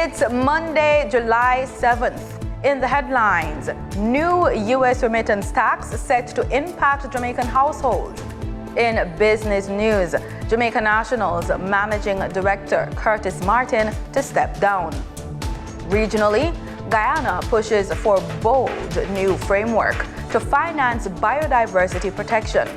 It's Monday, July 7th. In the headlines, new U.S. remittance tax set to impact Jamaican households. In business news, Jamaica National's Managing Director Curtis Martin to step down. Regionally, Guyana pushes for bold new framework to finance biodiversity protection.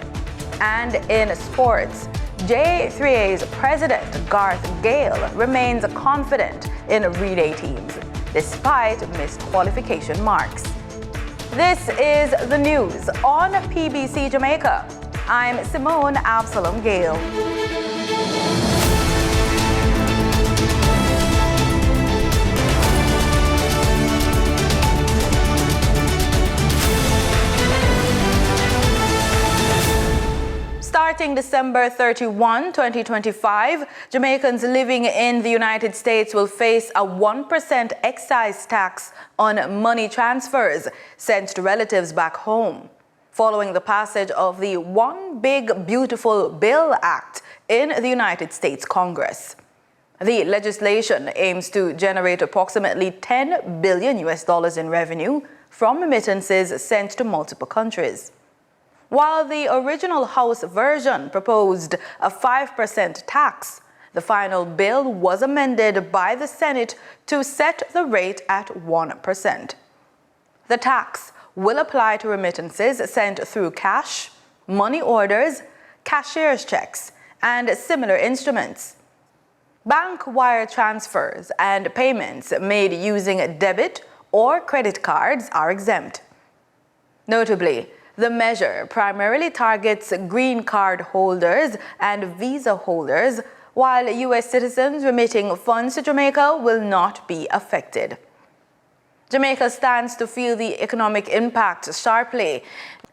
And in sports, J3A's president Garth Gale remains confident in relay teams, despite missed qualification marks. This is the news on PBC Jamaica. I'm Simone Absalom Gale. Starting December 31, 2025, Jamaicans living in the United States will face a 1% excise tax on money transfers sent to relatives back home, following the passage of the One Big Beautiful Bill Act in the United States Congress. The legislation aims to generate approximately $10 billion in revenue from remittances sent to multiple countries. While the original House version proposed a 5% tax, the final bill was amended by the Senate to set the rate at 1%. The tax will apply to remittances sent through cash, money orders, cashier's checks, and similar instruments. Bank wire transfers and payments made using debit or credit cards are exempt. Notably, the measure primarily targets green card holders and visa holders, while U.S. citizens remitting funds to Jamaica will not be affected. Jamaica stands to feel the economic impact sharply.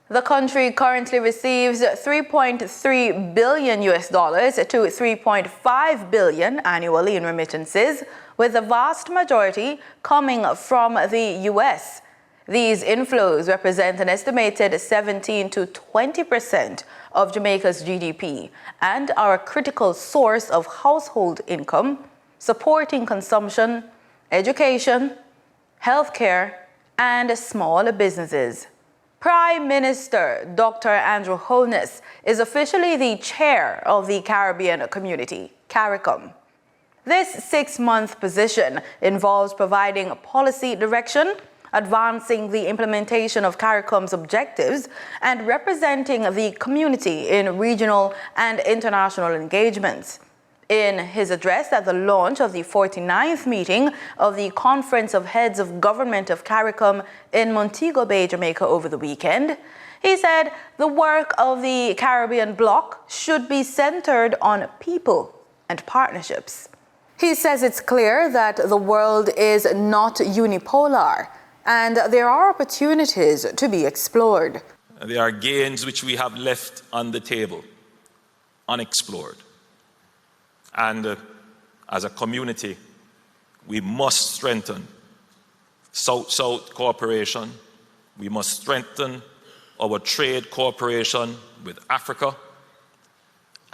The country currently receives $3.3 billion to $3.5 billion annually in remittances, with the vast majority coming from the U.S. These inflows represent an estimated 17 to 20% of Jamaica's GDP and are a critical source of household income, supporting consumption, education, healthcare, and small businesses. Prime Minister Dr. Andrew Holness is officially the chair of the Caribbean Community, CARICOM. This 6-month position involves providing policy direction, advancing the implementation of CARICOM's objectives, and representing the community in regional and international engagements. In his address at the launch of the 49th meeting of the Conference of Heads of Government of CARICOM in Montego Bay, Jamaica over the weekend, he said the work of the Caribbean bloc should be centered on people and partnerships. He says it's clear that the world is not unipolar, and there are opportunities to be explored. There are gains which we have left on the table, unexplored. And as a community, we must strengthen South-South cooperation. We must strengthen our trade cooperation with Africa.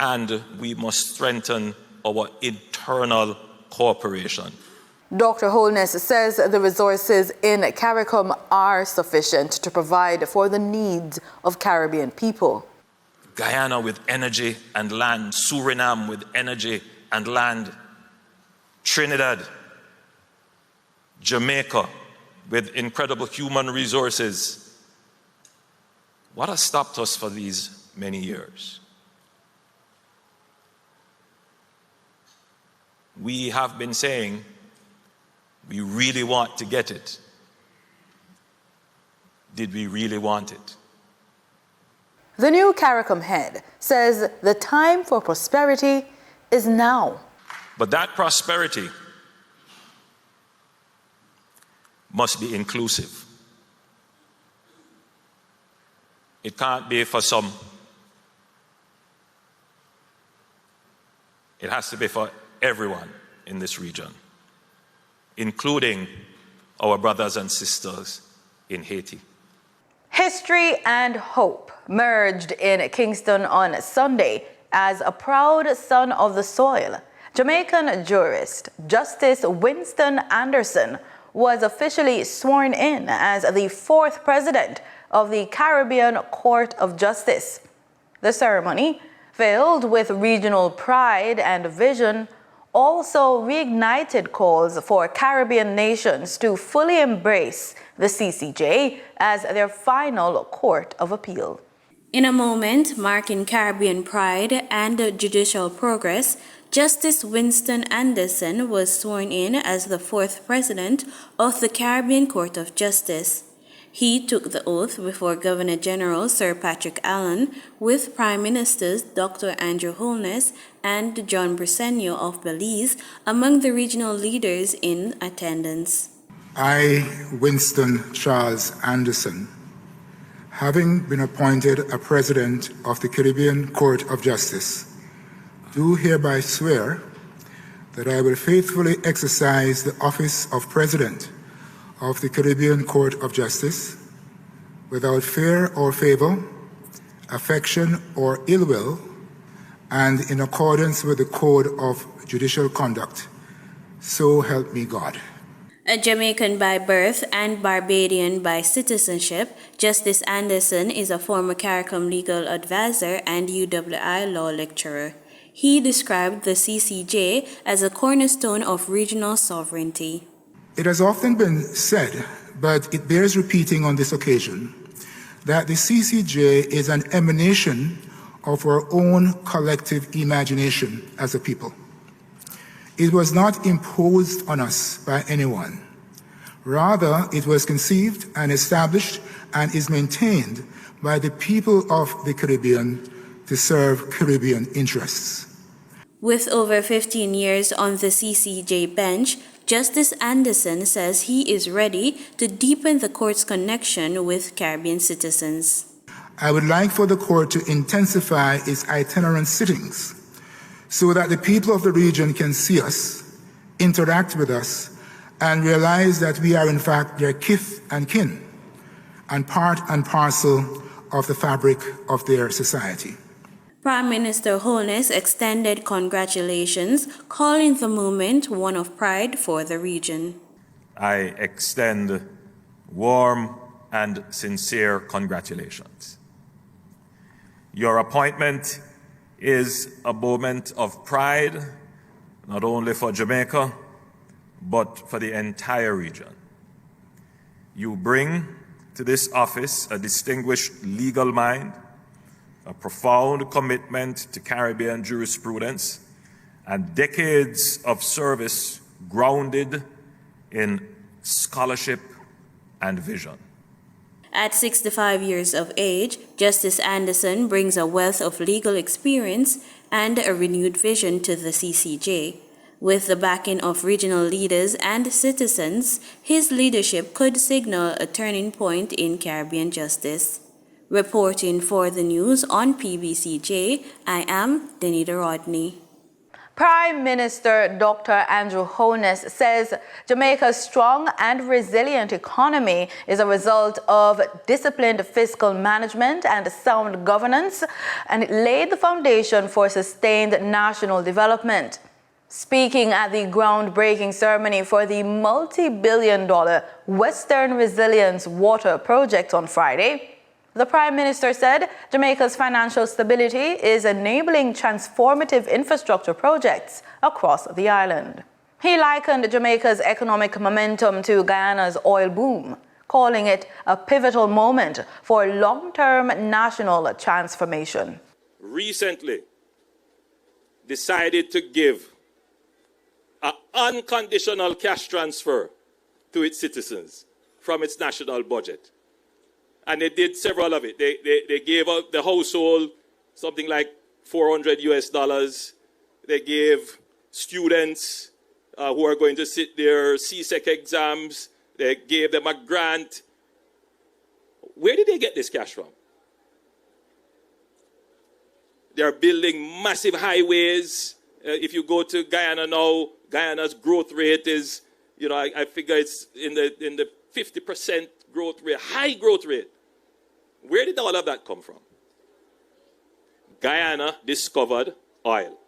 And we must strengthen our internal cooperation. Dr. Holness says the resources in CARICOM are sufficient to provide for the needs of Caribbean people. Guyana with energy and land, Suriname with energy and land, Trinidad, Jamaica with incredible human resources. What has stopped us for these many years? We have been saying we really want to get it. Did we really want it? The new CARICOM head says the time for prosperity is now. But that prosperity must be inclusive. It can't be for some. It has to be for everyone in this region, including our brothers and sisters in Haiti. History and hope merged in Kingston on Sunday as a proud son of the soil, Jamaican jurist Justice Winston Anderson was officially sworn in as the fourth president of the Caribbean Court of Justice. The ceremony, filled with regional pride and vision, also reignited calls for Caribbean nations to fully embrace the CCJ as their final court of appeal. In a moment marking Caribbean pride and judicial progress, Justice Winston Anderson was sworn in as the fourth president of the Caribbean Court of Justice. He took the oath before Governor General Sir Patrick Allen with Prime Ministers Dr. Andrew Holness and John Briceño of Belize among the regional leaders in attendance. I, Winston Charles Anderson, having been appointed a president of the Caribbean Court of Justice, do hereby swear that I will faithfully exercise the office of President of the Caribbean Court of Justice without fear or favor, affection or ill will, and in accordance with the Code of Judicial Conduct. So help me God. A Jamaican by birth and Barbadian by citizenship, Justice Anderson is a former CARICOM legal advisor and UWI law lecturer. He described the CCJ as a cornerstone of regional sovereignty. It has often been said, but it bears repeating on this occasion, that the CCJ is an emanation of our own collective imagination as a people. It was not imposed on us by anyone. Rather, it was conceived and established and is maintained by the people of the Caribbean to serve Caribbean interests. With over 15 years on the CCJ bench, Justice Anderson says he is ready to deepen the court's connection with Caribbean citizens. I would like for the court to intensify its itinerant sittings so that the people of the region can see us, interact with us, and realize that we are in fact their kith and kin and part and parcel of the fabric of their society. Prime Minister Holness extended congratulations, calling the moment one of pride for the region. I extend warm and sincere congratulations. Your appointment is a moment of pride, not only for Jamaica, but for the entire region. You bring to this office a distinguished legal mind, a profound commitment to Caribbean jurisprudence, and decades of service grounded in scholarship and vision. At 65 years of age, Justice Anderson brings a wealth of legal experience and a renewed vision to the CCJ. With the backing of regional leaders and citizens, his leadership could signal a turning point in Caribbean justice. Reporting for the news on PBCJ, I am Denita Rodney. Prime Minister Dr. Andrew Holness says Jamaica's strong and resilient economy is a result of disciplined fiscal management and sound governance, and it laid the foundation for sustained national development. Speaking at the groundbreaking ceremony for the multi-billion-dollar Western Resilience Water Project on Friday, the Prime Minister said Jamaica's financial stability is enabling transformative infrastructure projects across the island. He likened Jamaica's economic momentum to Guyana's oil boom, calling it a pivotal moment for long-term national transformation. Recently, decided to give an unconditional cash transfer to its citizens from its national budget. And they did several of it. They gave out the household something like $400. They gave students who are going to sit their CSEC exams, they gave them a grant. Where did they get this cash from? They are building massive highways. If you go to Guyana now, Guyana's growth rate is, I figure it's in the 50% growth rate, high growth rate. Where did all of that come from? Guyana discovered oil.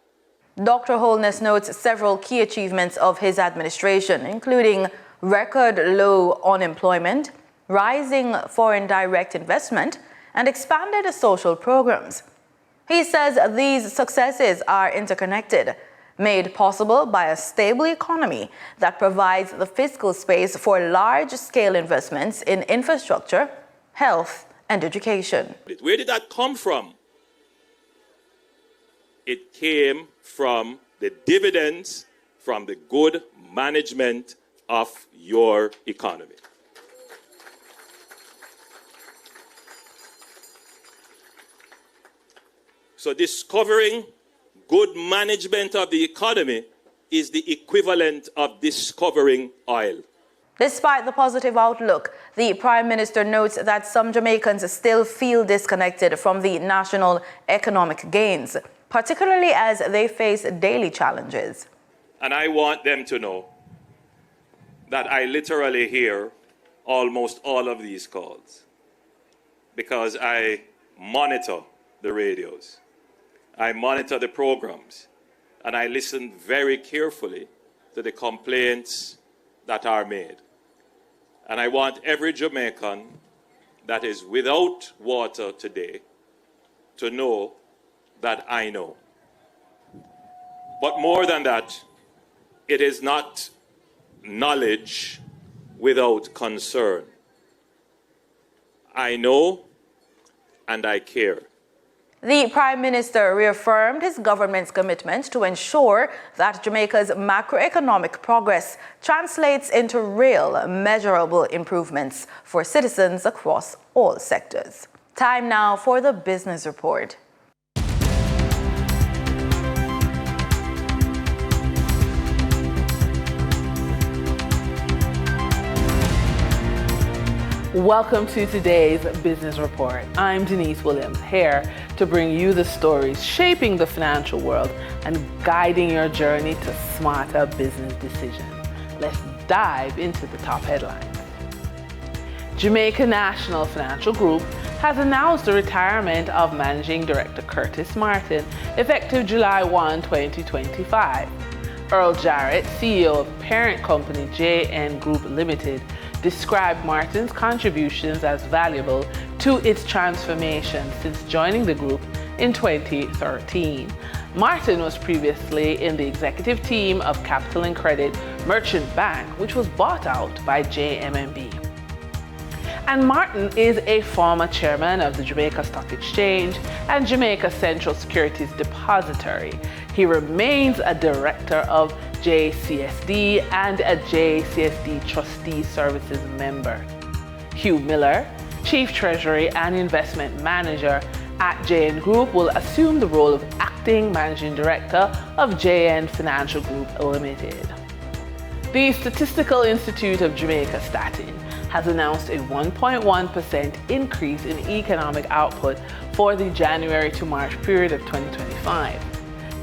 Dr. Holness notes several key achievements of his administration, including record low unemployment, rising foreign direct investment, and expanded social programs. He says these successes are interconnected, made possible by a stable economy that provides the fiscal space for large-scale investments in infrastructure, health, and education. Where did that come from? It came from the dividends from the good management of your economy. So discovering good management of the economy is the equivalent of discovering oil. Despite the positive outlook, the Prime Minister notes that some Jamaicans still feel disconnected from the national economic gains, particularly as they face daily challenges. And I want them to know that I literally hear almost all of these calls because I monitor the radios. I monitor the programs, and I listen very carefully to the complaints that are made. And I want every Jamaican that is without water today to know that I know. But more than that, it is not knowledge without concern. I know and I care. The Prime Minister reaffirmed his government's commitment to ensure that Jamaica's macroeconomic progress translates into real, measurable improvements for citizens across all sectors. Time now for the Business Report. Welcome to today's Business Report. I'm Denise Williams, here to bring you the stories shaping the financial world and guiding your journey to smarter business decisions. Let's dive into the top headlines. Jamaica National Financial Group has announced the retirement of Managing Director Curtis Martin, effective July 1, 2025. Earl Jarrett, CEO of parent company JN Group Limited, described Martin's contributions as valuable to its transformation since joining the group in 2013. Martin was previously in the executive team of Capital and Credit Merchant Bank, which was bought out by JMMB. And Martin is a former chairman of the Jamaica Stock Exchange and Jamaica Central Securities Depository. He remains a director of JCSD and a JCSD Trustee Services member. Hugh Miller, Chief Treasury and Investment Manager at JN Group, will assume the role of Acting Managing Director of JN Financial Group Limited. The Statistical Institute of Jamaica, Statin, has announced a 1.1% increase in economic output for the January to March period of 2025.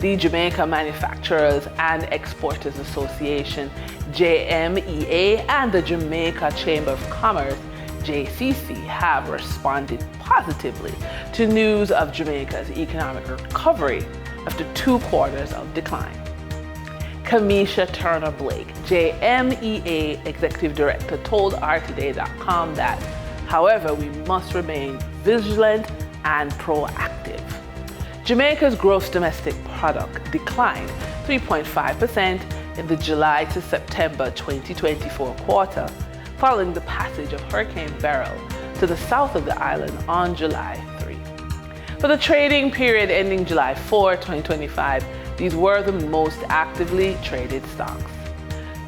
The Jamaica Manufacturers and Exporters Association, JMEA, and the Jamaica Chamber of Commerce, JCC, have responded positively to news of Jamaica's economic recovery after 2 quarters of decline. Kamisha Turner-Blake, JMEA Executive Director, told RToday.com that, however, we must remain vigilant and proactive. Jamaica's gross domestic product declined 3.5% in the July to September 2024 quarter, following the passage of Hurricane Beryl to the south of the island on July 3. For the trading period ending July 4, 2025, these were the most actively traded stocks.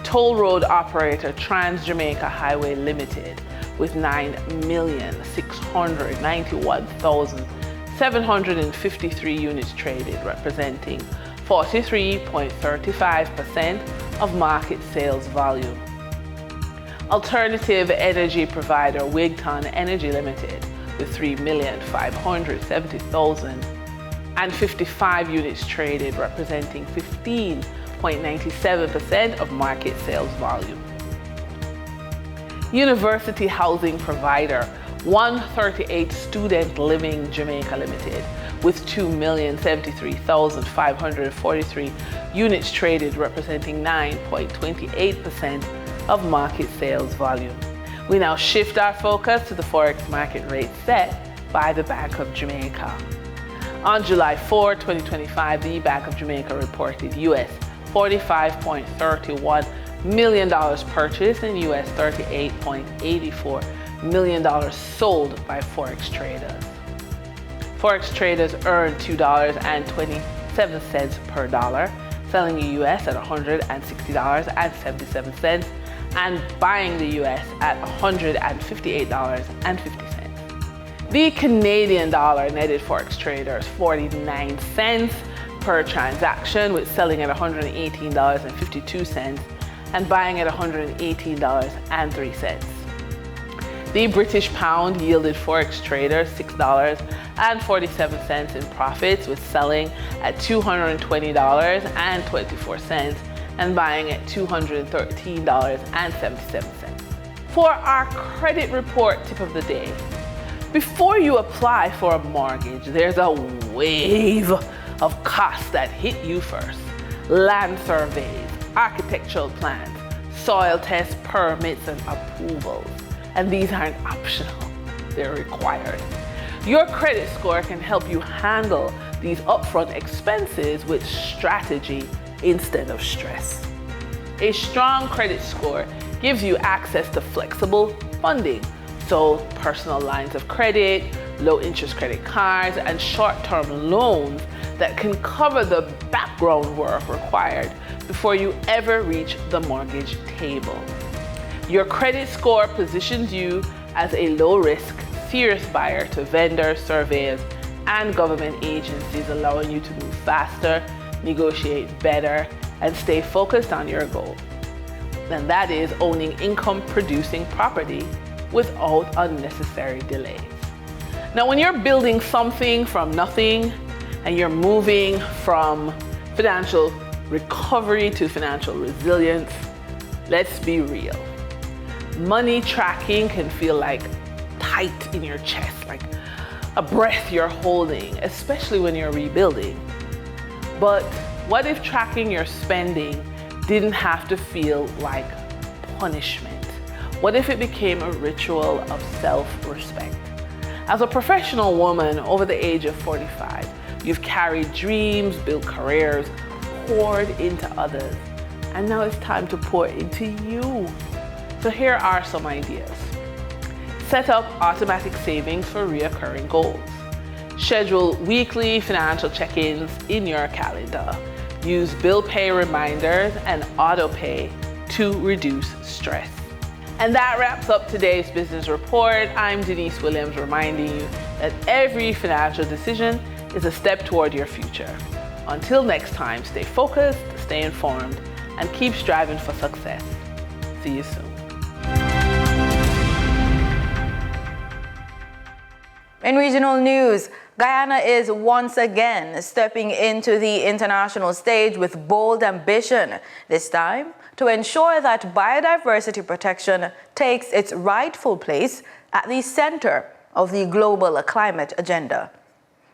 Toll road operator Trans-Jamaica Highway Limited, with 9,691,753 units traded, representing 43.35% of market sales volume. Alternative energy provider Wigton Energy Limited, with 3,570,055 units traded, representing 15.97% of market sales volume. University housing provider 138 Student Living Jamaica Limited, with 2,073,543 units traded, representing 9.28% of market sales volume. We now shift our focus to the Forex market rate set by the Bank of Jamaica. On July 4, 2025, the Bank of Jamaica reported US $45.31 million purchased and US $38.84 million sold by Forex traders. Forex traders earned $2.27 per dollar, selling the US at $160.77 and buying the US at $158.50. The Canadian dollar netted Forex traders 49 cents per transaction, with selling at $118.52 and buying at $118.03. The British pound yielded Forex traders $6.47 in profits, with selling at $220.24 and buying at $213.77. For our credit report tip of the day, before you apply for a mortgage, there's a wave of costs that hit you first. Land surveys, architectural plans, soil tests, permits, and approvals. And these aren't optional, they're required. Your credit score can help you handle these upfront expenses with strategy instead of stress. A strong credit score gives you access to flexible funding, so personal lines of credit, low interest credit cards, and short-term loans that can cover the background work required before you ever reach the mortgage table. Your credit score positions you as a low-risk, serious buyer to vendors, surveyors, and government agencies, allowing you to move faster, negotiate better, and stay focused on your goal. And that is owning income-producing property without unnecessary delays. Now, when you're building something from nothing and you're moving from financial recovery to financial resilience, let's be real. Money tracking can feel like tight in your chest, like a breath you're holding, especially when you're rebuilding. But what if tracking your spending didn't have to feel like punishment? What if it became a ritual of self-respect? As a professional woman over the age of 45, you've carried dreams, built careers, poured into others, and now it's time to pour into you. So here are some ideas. Set up automatic savings for recurring goals. Schedule weekly financial check-ins in your calendar. Use bill pay reminders and auto pay to reduce stress. And that wraps up today's business report. I'm Denise Williams, reminding you that every financial decision is a step toward your future. Until next time, stay focused, stay informed, and keep striving for success. See you soon. In regional news, Guyana is once again stepping into the international stage with bold ambition, this time to ensure that biodiversity protection takes its rightful place at the center of the global climate agenda.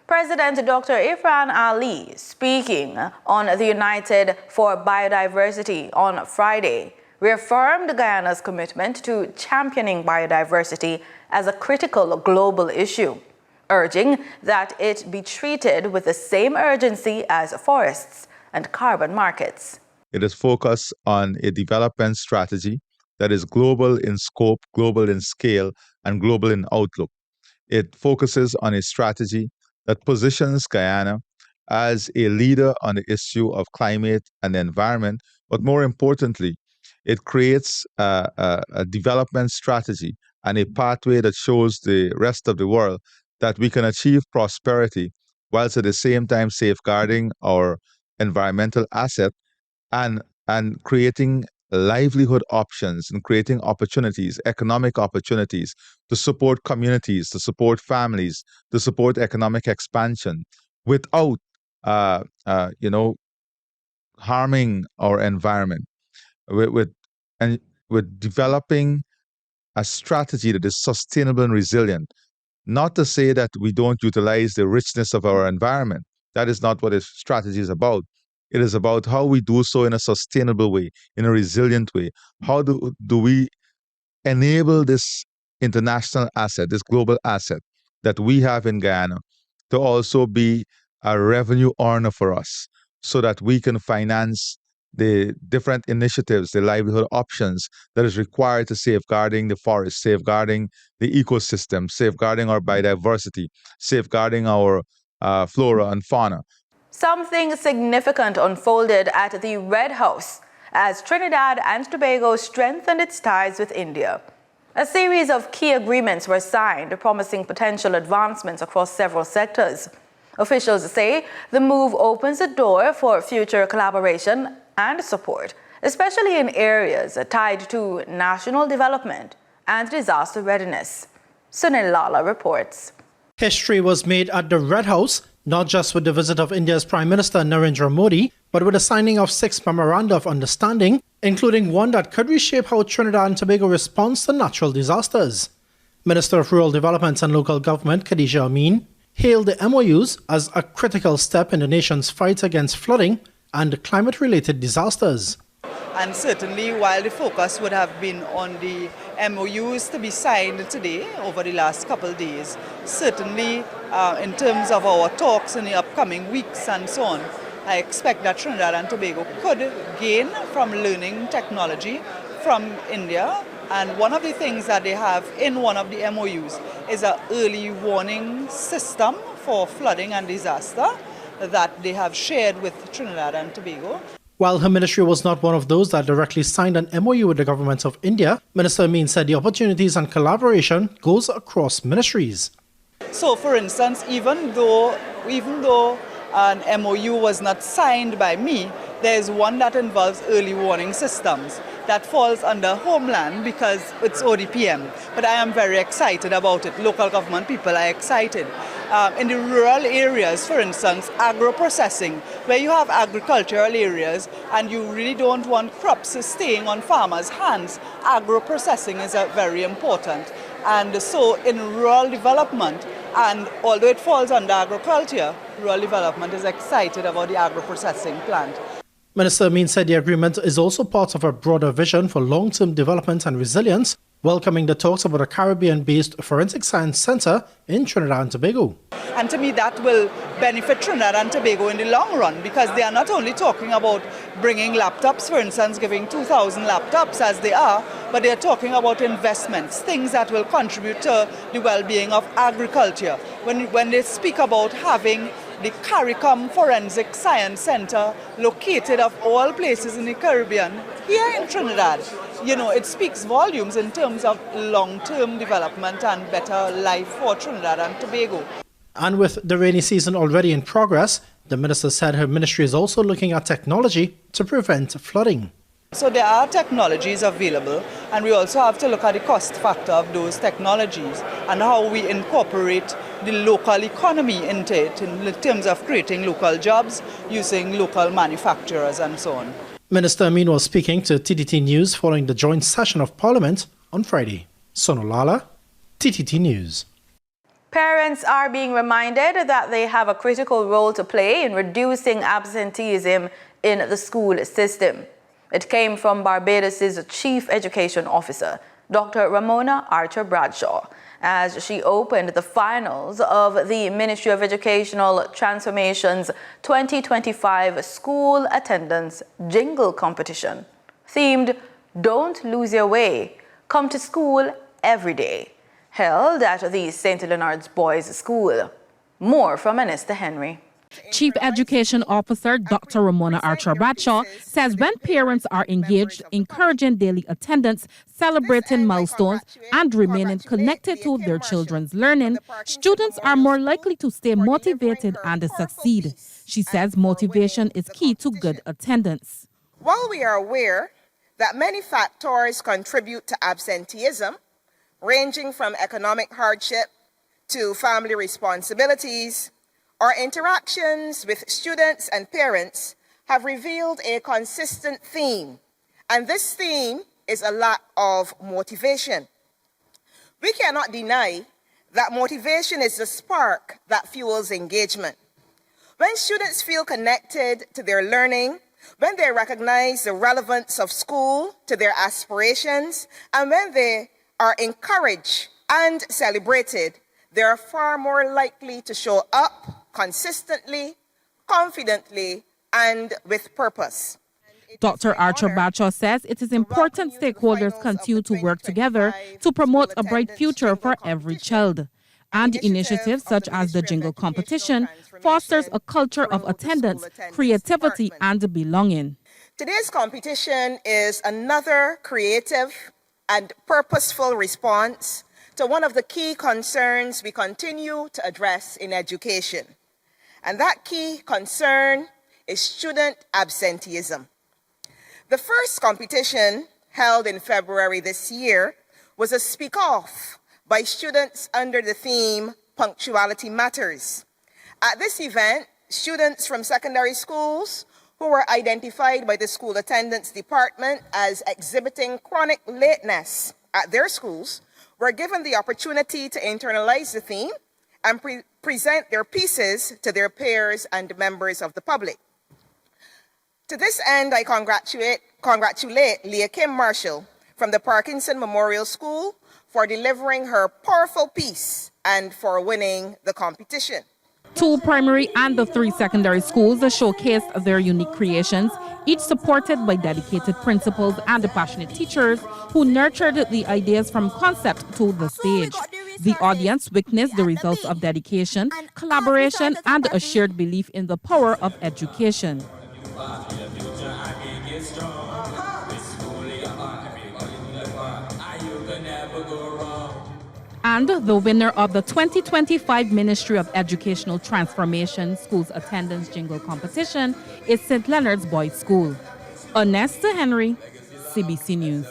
President Dr. Irfan Ali, speaking on the United for Biodiversity on Friday, reaffirmed Guyana's commitment to championing biodiversity as a critical global issue, urging that it be treated with the same urgency as forests and carbon markets. It is focused on a development strategy that is global in scope, global in scale, and global in outlook. It focuses on a strategy that positions Guyana as a leader on the issue of climate and the environment, but more importantly, it creates a development strategy and a pathway that shows the rest of the world that we can achieve prosperity whilst at the same time safeguarding our environmental asset and creating livelihood options and creating opportunities, economic opportunities to support communities, to support families, to support economic expansion without, harming our environment. With developing a strategy that is sustainable and resilient, Not to say that we don't utilize the richness of our environment. That is not what this strategy is about. It is about how we do so in a sustainable way, in a resilient way. How do we enable this international asset, this global asset that we have in Guyana to also be a revenue earner for us so that we can finance the different initiatives, the livelihood options that is required to safeguarding the forest, safeguarding the ecosystem, safeguarding our biodiversity, safeguarding our flora and fauna. Something significant unfolded at the Red House as Trinidad and Tobago strengthened its ties with India. A series of key agreements were signed, promising potential advancements across several sectors. Officials say the move opens the door for future collaboration and support, especially in areas tied to national development and disaster readiness. Sunil Lala reports. History was made at the Red House, not just with the visit of India's Prime Minister Narendra Modi, but with the signing of 6 memoranda of understanding, including one that could reshape how Trinidad and Tobago responds to natural disasters. Minister of Rural Development and Local Government Khadija Amin hailed the MOUs as a critical step in the nation's fight against flooding and climate-related disasters. And certainly, while the focus would have been on the MOUs to be signed today over the last couple of days, certainly in terms of our talks in the upcoming weeks and so on, I expect that Trinidad and Tobago could gain from learning technology from India. And one of the things that they have in one of the MOUs is an early warning system for flooding and disaster that they have shared with Trinidad and Tobago. While her ministry was not one of those that directly signed an MOU with the government of India, Minister Amin said the opportunities and collaboration goes across ministries. So, for instance, even though an MOU was not signed by me, there is one that involves early warning systems that falls under Homeland because it's ODPM. But I am very excited about it. Local government people are excited. In the rural areas, for instance, agro-processing, where you have agricultural areas and you really don't want crops staying on farmers' hands, agro-processing is very important. And so in rural development, and although it falls under agriculture, rural development is excited about the agro-processing plant. Minister Amin said the agreement is also part of a broader vision for long-term development and resilience, welcoming the talks about a Caribbean-based forensic science center in Trinidad and Tobago. And to me, that will benefit Trinidad and Tobago in the long run, because they are not only talking about bringing laptops, for instance, giving 2,000 laptops as they are, but they are talking about investments, things that will contribute to the well-being of agriculture. When they speak about having the CARICOM Forensic Science Center located of all places in the Caribbean, here in Trinidad, it speaks volumes in terms of long-term development and better life for Trinidad and Tobago. And with the rainy season already in progress, the minister said her ministry is also looking at technology to prevent flooding. So there are technologies available, and we also have to look at the cost factor of those technologies and how we incorporate the local economy into it in terms of creating local jobs, using local manufacturers and so on. Minister Amin was speaking to TTT News following the joint session of Parliament on Friday. Sonolala, TTT News. Parents are being reminded that they have a critical role to play in reducing absenteeism in the school system. It came from Barbados' Chief Education Officer, Dr. Ramona Archer Bradshaw, as she opened the finals of the Ministry of Educational Transformation's 2025 School Attendance Jingle Competition, themed Don't Lose Your Way, Come to School Every Day, held at the St. Leonard's Boys' School. More from Anesta Henry. Chief Education Officer Dr. Ramona Archer Bradshaw says when parents are engaged, encouraging daily attendance, celebrating milestones, and remaining connected to their children's learning, students are more likely to stay motivated and succeed. She says motivation is key to good attendance. While we are aware that many factors contribute to absenteeism, ranging from economic hardship to family responsibilities, our interactions with students and parents have revealed a consistent theme, and this theme is a lack of motivation. We cannot deny that motivation is the spark that fuels engagement. When students feel connected to their learning, when they recognize the relevance of school to their aspirations, and when they are encouraged and celebrated, they are far more likely to show up consistently, confidently, and with purpose. Dr. Archer Bradshaw says it is important stakeholders continue to work together to promote a bright future for every child. And initiatives such as the Jingle Competition fosters a culture of attendance, creativity, and belonging. Today's competition is another creative and purposeful response to one of the key concerns we continue to address in education. And that key concern is student absenteeism. The first competition, held in February this year, was a speak-off by students under the theme Punctuality Matters. At this event, students from secondary schools who were identified by the school attendance department as exhibiting chronic lateness at their schools were given the opportunity to internalize the theme and present their pieces to their peers and members of the public. To this end, I congratulate Leah Kim Marshall from the Parkinson Memorial School for delivering her powerful piece and for winning the competition. 2 primary and the 3 secondary schools showcased their unique creations, each supported by dedicated principals and passionate teachers who nurtured the ideas from concept to the stage. The audience witnessed the results of dedication, collaboration, and a shared belief in the power of education. And the winner of the 2025 Ministry of Educational Transformation Schools Attendance Jingle Competition is St. Leonard's Boys School. Onesta Henry, CBC News.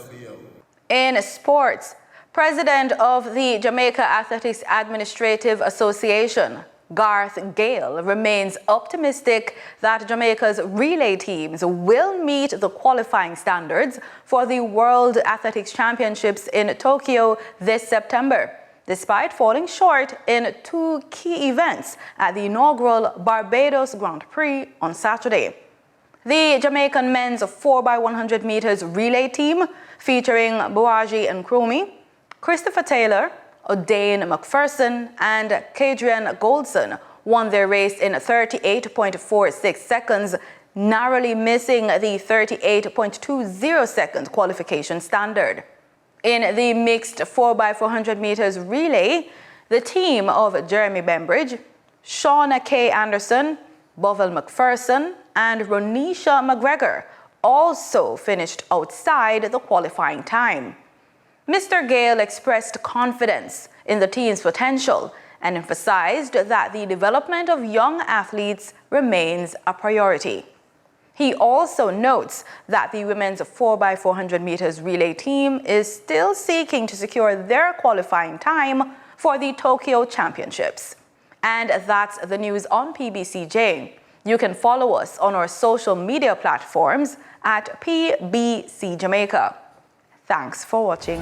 In sports, President of the Jamaica Athletics Administrative Association, Garth Gale, remains optimistic that Jamaica's relay teams will meet the qualifying standards for the World Athletics Championships in Tokyo this September, despite falling short in 2 key events at the inaugural Barbados Grand Prix on Saturday. The Jamaican men's 4x100 meters relay team, featuring Buaji and Cromie, Christopher Taylor, O'Dane McPherson, and Kadrian Goldson, won their race in 38.46 seconds, narrowly missing the 38.20 second qualification standard. In the mixed 4x400 meters relay, the team of Jeremy Bembridge, Shauna K. Anderson, Bovel McPherson, and Ronisha McGregor also finished outside the qualifying time. Mr. Gale expressed confidence in the team's potential and emphasized that the development of young athletes remains a priority. He also notes that the women's 4x400 meters relay team is still seeking to secure their qualifying time for the Tokyo Championships. And that's the news on PBCJ. You can follow us on our social media platforms at PBCJamaica. Thanks for watching.